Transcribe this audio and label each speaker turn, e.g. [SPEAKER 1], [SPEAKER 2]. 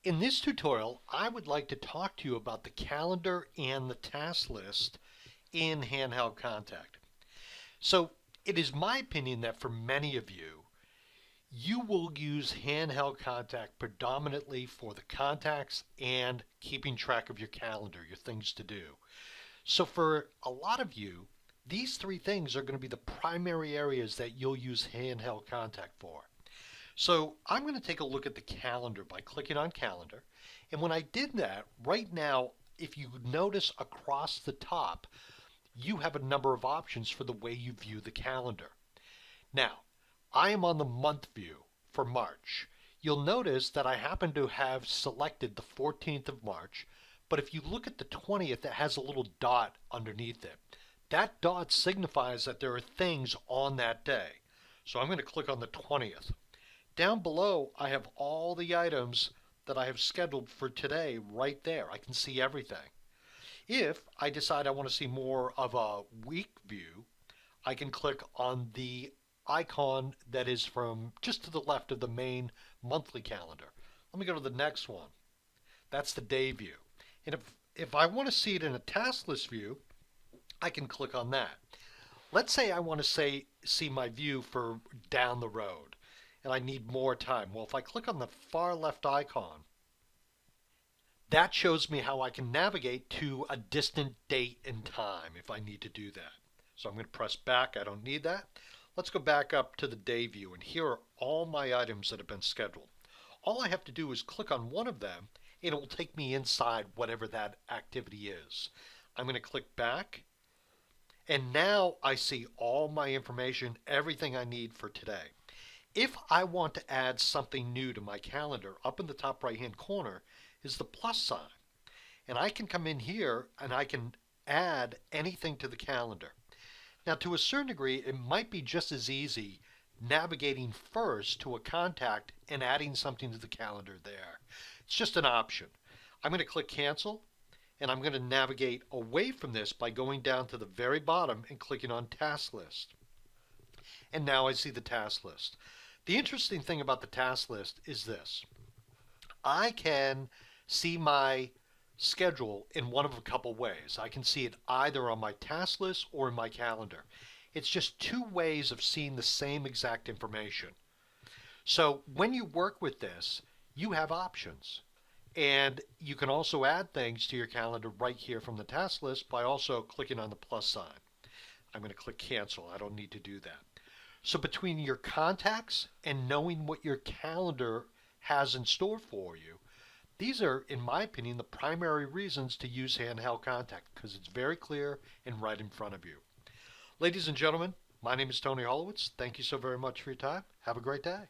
[SPEAKER 1] In this tutorial, I would like to talk to you about the calendar and the task list in Handheld Contact. So it is my opinion that for many of you, you will use Handheld Contact predominantly for the contacts and keeping track of your calendar, your things to do. So for a lot of you, these three things are going to be the primary areas that you'll use Handheld Contact for. So I'm going to take a look at the calendar by clicking on calendar. And when I did that, right now, if you notice across the top, you have a number of options for the way you view the calendar. Now, I am on the month view for March. You'll notice that I happen to have selected the 14th of March, but if you look at the 20th, it has a little dot underneath it. That dot signifies that there are things on that day. So I'm going to click on the 20th. Down below, I have all the items that I have scheduled for today right there. I can see everything. If I decide I want to see more of a week view, I can click on the icon that is from just to the left of the main monthly calendar. Let me go to the next one. That's the day view. And if I want to see it in a task list view, I can click on that. Let's say I want to see my view for down the road and I need more time. Well, if I click on the far left icon, that shows me how I can navigate to a distant date and time if I need to do that. So I'm going to press back. I don't need that. Let's go back up to the day view, and here are all my items that have been scheduled. All I have to do is click on one of them, and it will take me inside whatever that activity is. I'm going to click back, and now I see all my information, everything I need for today. If I want to add something new to my calendar, up in the top right hand corner is the plus sign. And I can come in here and I can add anything to the calendar. Now to a certain degree, it might be just as easy navigating first to a contact and adding something to the calendar there. It's just an option. I'm going to click cancel, and I'm going to navigate away from this by going down to the very bottom and clicking on task list. And now I see the task list. The interesting thing about the task list is this. I can see my schedule in one of a couple ways. I can see it either on my task list or in my calendar. It's just two ways of seeing the same exact information. So when you work with this, you have options. And you can also add things to your calendar right here from the task list by also clicking on the plus sign. I'm going to click cancel. I don't need to do that. So between your contacts and knowing what your calendar has in store for you, these are, in my opinion, the primary reasons to use Handheld Contact because it's very clear and right in front of you. Ladies and gentlemen, my name is Tony Holowitz. Thank you so very much for your time. Have a great day.